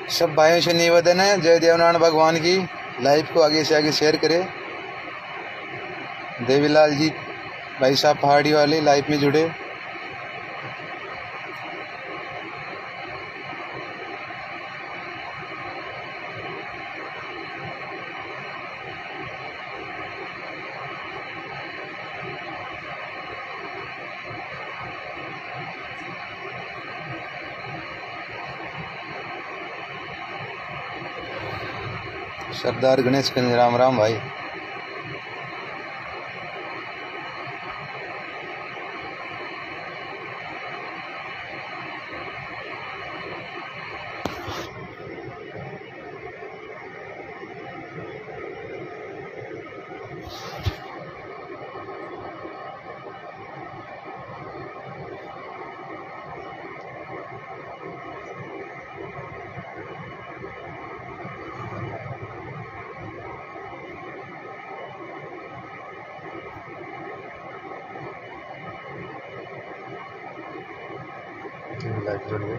सब भाइयों से निवेदन है, जय देवनारायण भगवान की लाइव को आगे से आगे शेयर करें। देवीलाल जी भाई साहब पहाड़ी वाले लाइव में जुड़े। सरदार गणेश गंज राम राम भाई। लाइव जुड़िए।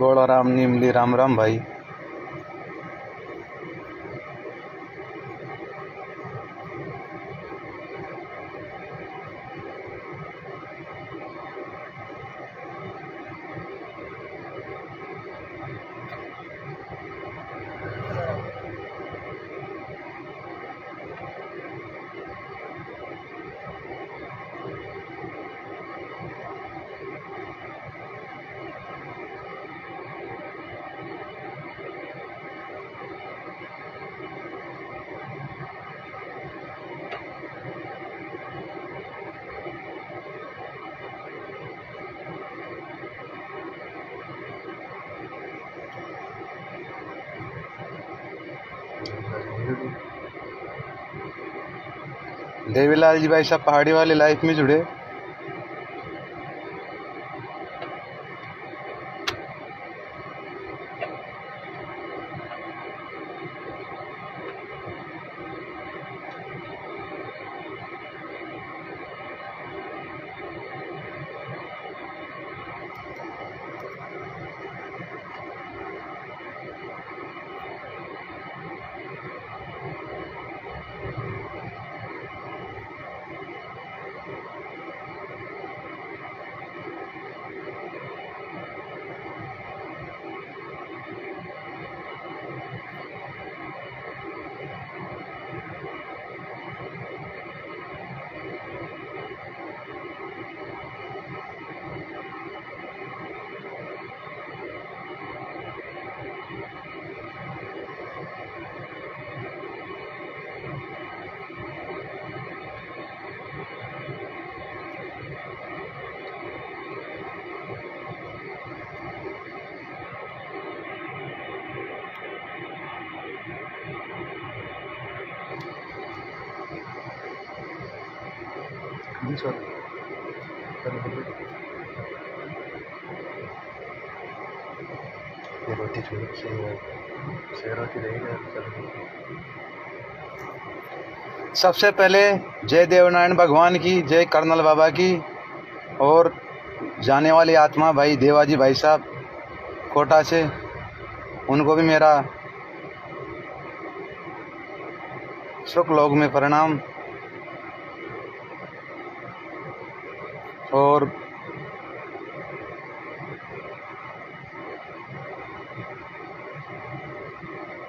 गोड़ा राम नीमली राम राम भाई। देवीलाल जी भाई साहब पहाड़ी वाले लाइफ में जुड़े। सबसे पहले जय देवनारायण भगवान की, जय कर्नल बाबा की, और जाने वाली आत्मा भाई देवाजी भाई साहब कोटा से, उनको भी मेरा सुख लोक में प्रणाम। और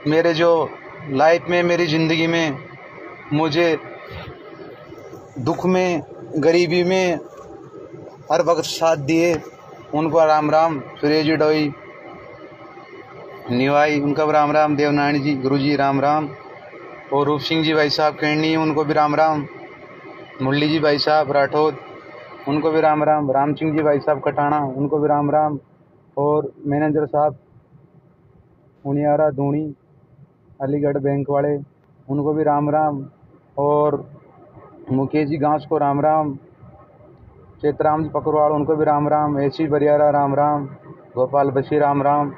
मेरे जो लाइफ में, मेरी ज़िंदगी में मुझे दुख में, गरीबी में हर वक्त साथ दिए, उनको राम राम। सुरेश जी डोई निवाई, उनका भी राम राम। देवनारायण जी गुरु जी राम राम। और रूप सिंह जी भाई साहब कैंडी, उनको भी राम राम। मुरली जी भाई साहब राठौद, उनको भी राम राम। राम सिंह जी भाई साहब कटाना, उनको भी राम राम। और मैनेजर साहब उनियारा धूणी अलीगढ़ बैंक वाले, उनको भी राम राम। और मुकेश जी गांस को राम राम। चेतराम जी पकड़वाड़, उनको भी राम राम। ऐसी बरियारा राम राम। गोपाल बशी राम राम।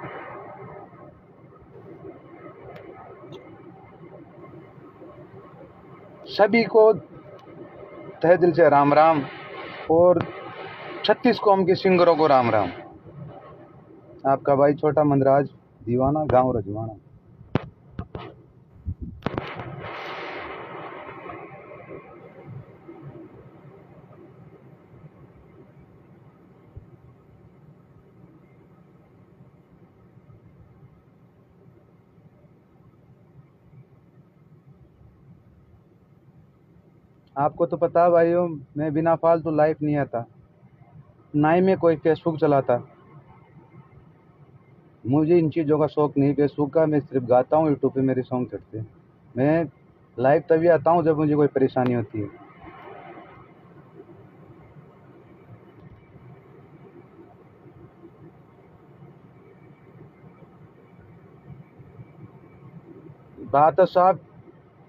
सभी को तहे दिल से राम राम। और 36 कौम के सिंगरों को राम राम। आपका भाई छोटा मंदराज दीवाना, गांव रजवाना। आपको तो पता भाइयों, मैं बिना फालतू लाइफ नहीं आता, ना ही मैं कोई फेसबुक चलाता। मुझे इन चीज़ों का शौक नहीं फेसबुक का। मैं सिर्फ गाता हूँ, यूट्यूब पे मेरे सॉन्ग चढ़ते हैं। मैं लाइव तभी आता हूँ जब मुझे कोई परेशानी होती है। बात है साहब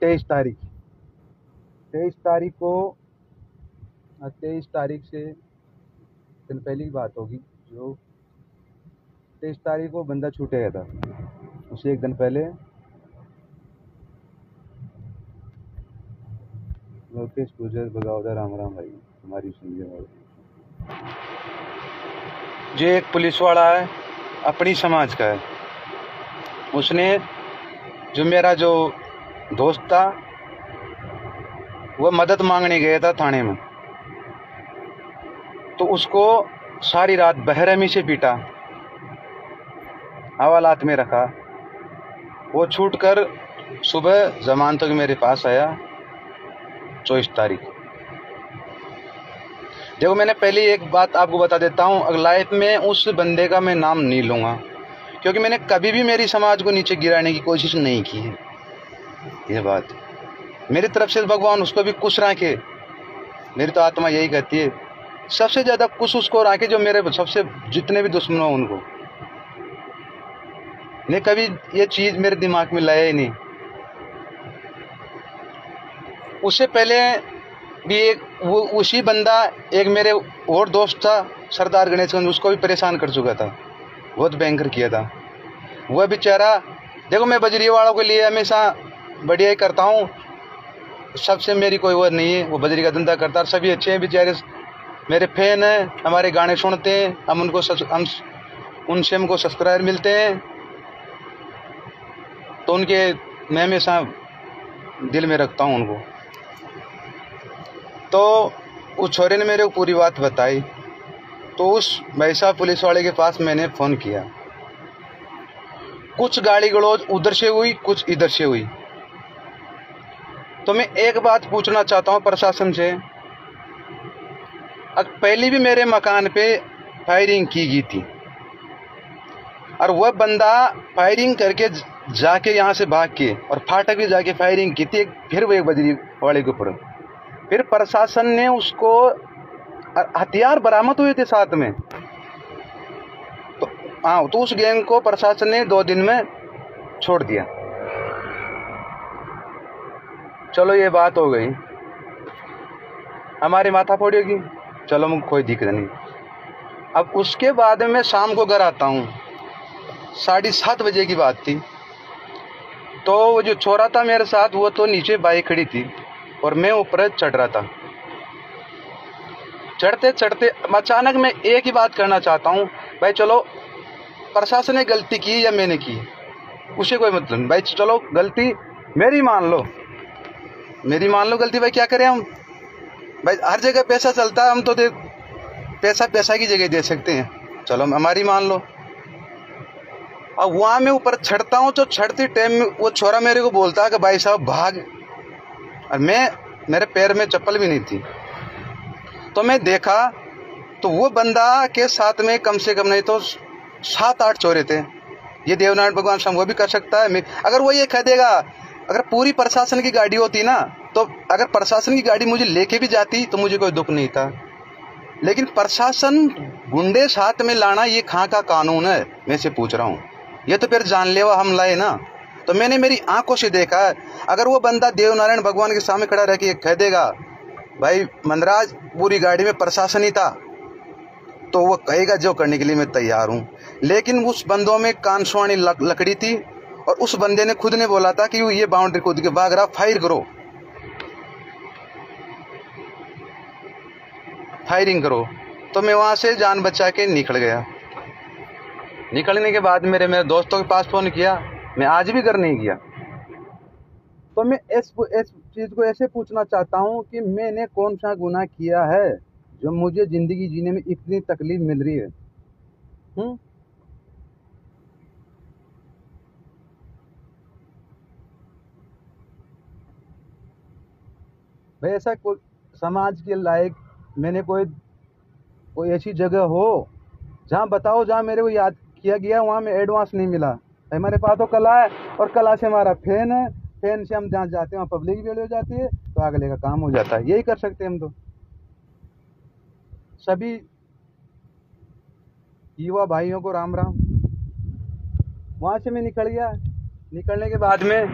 23 तारीख को, 23 तारीख से दिन पहले की बात होगी। जो 23 तारीख को बंदा छूट गया था, उसे एक दिन पहले लोकेश गुजर बगावदा राम राम भाई हमारी सुनिए। जो एक पुलिस वाला है, अपनी समाज का है, उसने जो मेरा जो दोस्त था वो मदद मांगने गया था थाने में, तो उसको सारी रात बेरहमी से पीटा, हवालात में रखा। वो छूटकर सुबह जमानत तक मेरे पास आया 24 तारीख। देखो, मैंने पहले एक बात आपको बता देता हूँ, अगर लाइफ में उस बंदे का मैं नाम नहीं लूँगा, क्योंकि मैंने कभी भी मेरी समाज को नीचे गिराने की कोशिश नहीं की है। यह बात मेरी तरफ से भगवान उसको भी खुश रखे। मेरी तो आत्मा यही कहती है, सबसे ज़्यादा खुश उसको रखे जो मेरे सबसे जितने भी दुश्मन हो उनको। मैं कभी ये चीज़ मेरे दिमाग में लाया ही नहीं उससे पहले भी एक वो उसी बंदा एक मेरे और दोस्त था सरदार गणेशगंज, उसको भी परेशान कर चुका था, बहुत भयंकर किया था। वह बेचारा, देखो मैं बजरी वालों के लिए हमेशा बढ़िया ही करता हूँ, सबसे मेरी कोई वो नहीं है, वो बजरी का धंधा करता है, सभी अच्छे हैं बेचारे, मेरे फैन हैं, हमारे गाने सुनते हैं, हम उनसे हमको सब्सक्राइबर मिलते हैं, तो उनके मैं हमेशा दिल में रखता हूँ उनको। तो उस छोरे ने मेरे को पूरी बात बताई, तो उस भाई साहब पुलिस वाले के पास मैंने फ़ोन किया। कुछ गाली गलौज उधर से हुई, कुछ इधर से हुई। तो मैं एक बात पूछना चाहता हूँ प्रशासन से, पहले भी मेरे मकान पे फायरिंग की गई थी और वह बंदा फायरिंग करके जाके यहाँ से भाग के और फाटक भी जाके फायरिंग की थी, फिर वो एक बजरी वाले के ऊपर। फिर प्रशासन ने उसको, हथियार बरामद हुए थे साथ में, तो हाँ, तो उस गैंग को प्रशासन ने 2 दिन में छोड़ दिया। चलो ये बात हो गई, हमारी माथा फोड़ी होगी, चलो मुझे कोई दिक्कत नहीं। अब उसके बाद में शाम को घर आता हूँ, 7:30 बजे की बात थी। तो वो जो छोरा था मेरे साथ, वो तो नीचे बाइक खड़ी थी और मैं ऊपर चढ़ रहा था। चढ़ते चढ़ते अचानक मैं एक ही बात करना चाहता हूँ, भाई चलो प्रशासन ने गलती की या मैंने की, उसे कोई मतलब नहीं, भाई चलो गलती मेरी मान लो, मेरी मान लो गलती, भाई क्या करें हम, भाई हर जगह पैसा चलता है, हम तो पैसा पैसा की जगह दे सकते हैं, चलो हमारी मान लो। अब वहाँ मैं ऊपर चढ़ता हूँ, तो चढ़ते टाइम में वो छोरा मेरे को बोलता है कि भाई साहब भाग, और मेरे पैर में चप्पल भी नहीं थी। तो मैं देखा तो वो बंदा के साथ में कम से कम नहीं तो 7-8 चोरे थे। ये देवनारायण भगवान से वो भी कर सकता है। अगर वो ये कह देगा, अगर पूरी प्रशासन की गाड़ी होती ना, तो अगर प्रशासन की गाड़ी मुझे लेके भी जाती तो मुझे कोई दुख नहीं था, लेकिन प्रशासन गुंडे साथ में लाना ये कहाँ का कानून है, मैं से पूछ रहा हूँ। ये तो फिर जानलेवा हमला है ना। तो मैंने मेरी आंखों से देखा है, अगर वो बंदा देवनारायण भगवान के सामने खड़ा रह के कह देगा भाई मनराज पूरी गाड़ी में प्रशासन ही था, तो वो कहेगा जो करने के लिए मैं तैयार हूँ। लेकिन उस बंदों में कानसुआनी लकड़ी थी, और उस बंदे ने खुद ने बोला था कि ये बाउंड्री कूद के भाग रहा, फायर करो, फायरिंग करो। तो मैं वहाँ से जान बचा के निकल गया। निकलने के बाद मेरे दोस्तों के पास फ़ोन किया, मैं आज भी घर नहीं गया। तो मैं इस चीज़ को ऐसे पूछना चाहता हूँ कि मैंने कौन सा गुनाह किया है जो मुझे ज़िंदगी जीने में इतनी तकलीफ मिल रही है? भाई ऐसा कोई समाज के लायक मैंने कोई ऐसी जगह हो जहाँ बताओ, जहाँ मेरे को याद किया गया, वहाँ में एडवांस नहीं मिला। हमारे पास तो कला है, और कला से हमारा फैन है, फैन से हम जहाँ जाते हैं वहाँ पब्लिक भी हो जाती है, तो अगले का काम हो जाता है। यही कर सकते हैं हम तो। सभी युवा भाइयों को राम राम। वहाँ से मैं निकल गया। निकलने के बाद में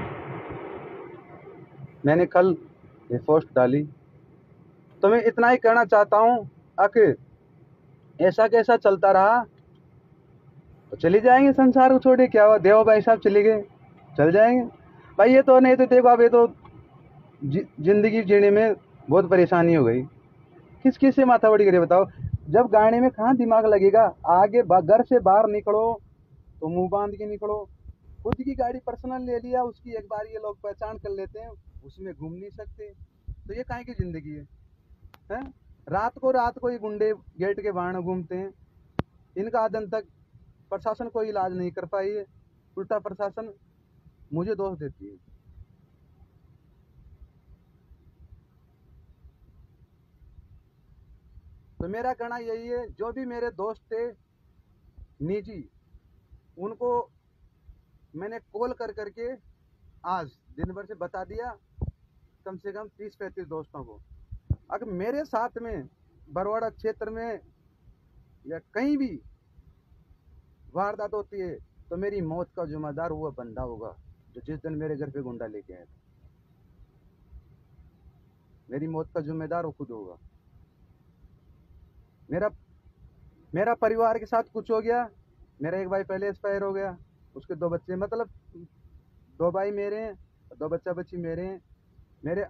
मैंने कल ये पोस्ट डाली। तो मैं इतना ही कहना चाहता हूँ, आखिर ऐसा कैसा चलता रहा तो चली जाएंगे संसार को छोड़ के। क्या हुआ, देव भाई साहब चले गए, चल जाएंगे भाई। ये तो नहीं तो देखो, अब ये तो जिंदगी जीने में बहुत परेशानी हो गई। किस किस से माथा बड़ी करे बताओ। जब गाड़ी में कहाँ दिमाग लगेगा, आगे घर से बाहर निकलो तो मुंह बांध के निकलो। खुद की गाड़ी पर्सनल ले लिया, उसकी एक बार ये लोग पहचान कर लेते हैं, उसमें घूम नहीं सकते, तो ये काहे की जिंदगी है? रात को ये गुंडे गेट के बाहर घूमते हैं। इनका आदन तक प्रशासन कोई इलाज नहीं कर पाई है, उल्टा प्रशासन मुझे दोष देती है। तो मेरा कहना यही है, जो भी मेरे दोस्त थे निजी, उनको मैंने कॉल कर करके आज दिन भर से बता दिया, कम से कम 30-35 दोस्तों को। अगर मेरे साथ में बरवाड़ा क्षेत्र में या कहीं भी वारदात होती है, तो मेरी मौत का जिम्मेदार वो बंदा होगा जो जिस दिन मेरे घर पे गुंडा लेके आया था। मेरी मौत का जिम्मेदार वो खुद होगा। मेरा परिवार के साथ कुछ हो गया, मेरा एक भाई पहले एक्सपायर हो गया, उसके 2 बच्चे, मतलब 2 भाई मेरे हैं, 2 बच्चा बच्ची मेरे हैं।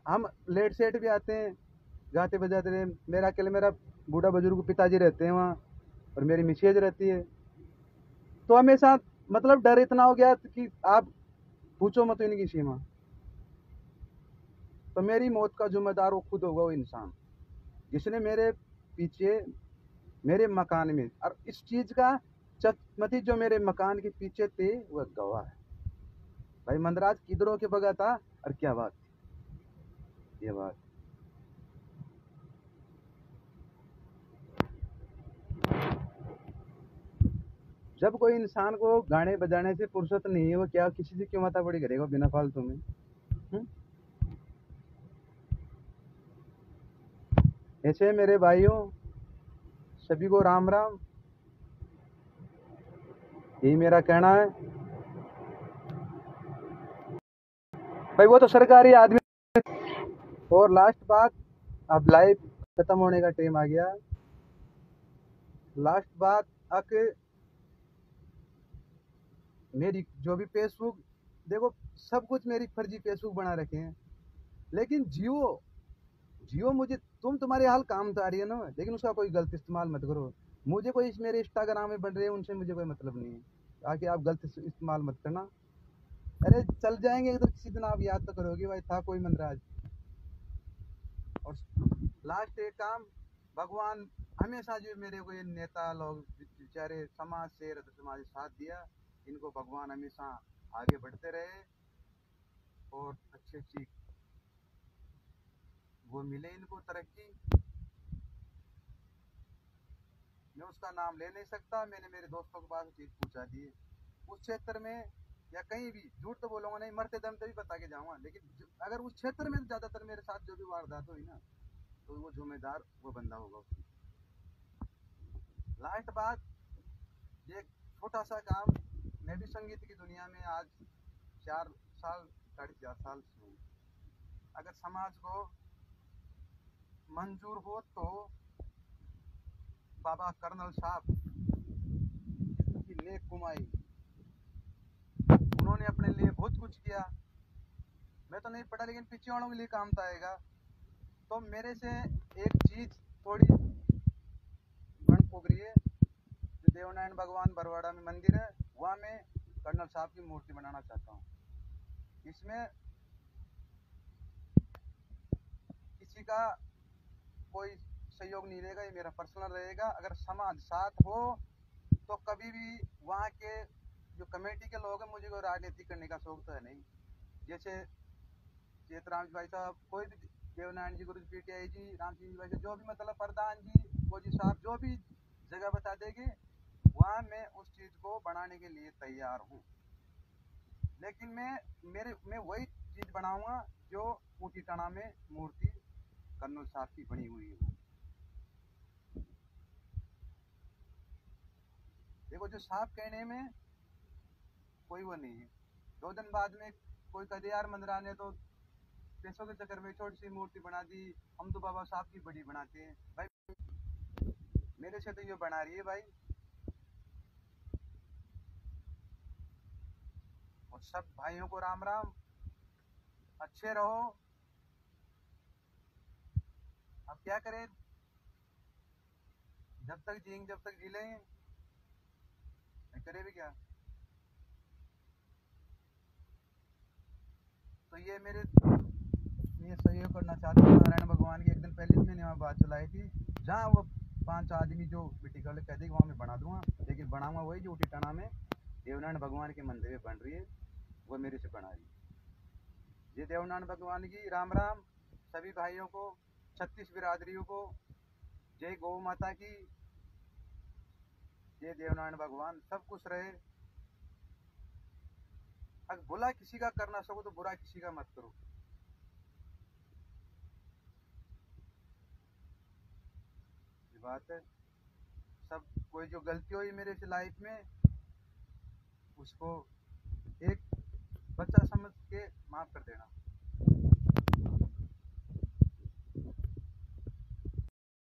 हम लेट सेट भी आते हैं, गाते बजाते रहे। मेरा बूढ़ा बुजुर्ग पिताजी रहते हैं वहाँ, और मेरी मिसेज रहती है। तो हमेशा मतलब डर इतना हो गया कि आप पूछो मत इनकी सीमा। तो मेरी मौत का जिम्मेदार वो खुद होगा, वो इंसान जिसने मेरे पीछे, मेरे मकान में, और इस चीज का मतलब जो मेरे मकान के पीछे थे वह गवाह है। भाई मंदराज किधरों के बगा था, और क्या बात थी ये बात। जब कोई इंसान को गाने बजाने से फुर्सत नहीं है, वो क्या किसी से क्यों माथा बड़ी करेगा बिना फालतू में। हुँ? ऐसे मेरे भाइयों, सभी को राम राम, यही मेरा कहना है। भाई वो तो सरकारी आदमी। और लास्ट बात, अब लाइव खत्म होने का टाइम आ गया। लास्ट बात, अक मेरी जो भी फेसबुक, देखो सब कुछ मेरी फर्जी फेसबुक बना रखे हैं, लेकिन जियो मुझे, तुम्हारे हाल काम तो आ रही है ना, लेकिन उसका कोई गलत इस्तेमाल मत करो। मुझे कोई मेरे इंस्टाग्राम में बन रहे हैं, उनसे मुझे कोई मतलब नहीं है, ताकि आप गलत इस्तेमाल मत करना। अरे चल जाएंगे तो किसी दिन आप याद तो करोगे भाई था कोई मंदराज। और लास्ट एक काम, भगवान हमेशा जो मेरे को ये नेता लोग बेचारे समाज से समाज साथ दिया, इनको भगवान हमेशा आगे बढ़ते रहे, और अच्छी अच्छी वो मिले इनको तरक्की। मैं उसका नाम ले नहीं सकता, मैंने मेरे दोस्तों के पास चीज पूछा दी। उस क्षेत्र में या कहीं भी झूठ तो बोलूंगा नहीं, मरते दम तभी बता के जाऊंगा, लेकिन अगर उस क्षेत्र में ज्यादातर मेरे साथ जो भी वारदात हुई ना, तो वो जिम्मेदार वो बंदा होगा उसकी। लास्ट बात, ये छोटा सा काम, मैं भी संगीत की दुनिया में आज 4 साल, 4.5 साल से हूँ। अगर समाज को मंजूर हो तो बाबा कर्नल साहब की नेक कमाई, उन्होंने अपने लिए बहुत कुछ किया। मैं तो नहीं पढ़ा, लेकिन पीछे वालों के लिए काम तो आएगा। तो मेरे से एक चीज थोड़ी बन पुग रही है, जो देवनारायण भगवान बरवाड़ा में मंदिर है, वहाँ मैं कर्नल साहब की मूर्ति बनाना चाहता हूँ। इसमें किसी का कोई सहयोग नहीं रहेगा, ये मेरा पर्सनल रहेगा। अगर समाज साथ हो तो कभी भी वहाँ के जो कमेटी के लोग हैं, मुझे कोई राजनीति करने का शौक तो है नहीं। जैसे चेतराम भाई साहब, कोई भी, देवनारायण जी, गुरु पीटीआई जी, राम सिंह जी भाई, जो भी मतलब प्रधान जी, फौजी साहब, जो भी जगह बता देंगे, वहाँ मैं उस चीज को बनाने के लिए तैयार हूँ। लेकिन मैं वही चीज बनाऊंगा जो ऊटी टना में मूर्ति कर्नल साहब की बनी हुई है। देखो जो साहब कहने में कोई वो नहीं है। 2 दिन बाद में कोई कदे यार मंदरा ने तो पैसों के चक्कर में छोटी सी मूर्ति बना दी, हम तो बाबा साहब की बड़ी बनाते हैं। भाई मेरे से तो ये बना रही है भाई। और सब भाइयों को राम राम, अच्छे रहो। अब क्या करें, जब तक जिएंगे जब तक जी लेंगे, करे भी क्या। तो ये मेरे ये सहयोग करना चाहता हूँ नारायण भगवान की। एक दिन पहले मैंने वहाँ बात चलाई थी, जहाँ वो 5 आदमी जो मिट्टी का कह देगी, वहाँ मैं बना दूंगा, लेकिन बनाऊंगा वही जो टिटाना में देवनारायण भगवान के मंदिर बन रही है, वो मेरे से बना रही है। ये देवनारायण भगवान की राम राम, सभी भाइयों को, 36 बिरादरियों को जय गौ माता की, जय देवनारायण भगवान, सब कुछ रहे। अगर बुरा किसी का करना सको तो बुरा किसी का मत करो, ये बात है। सब कोई जो गलती हुई मेरे से लाइफ में, उसको एक बच्चा समझ के माफ कर देना।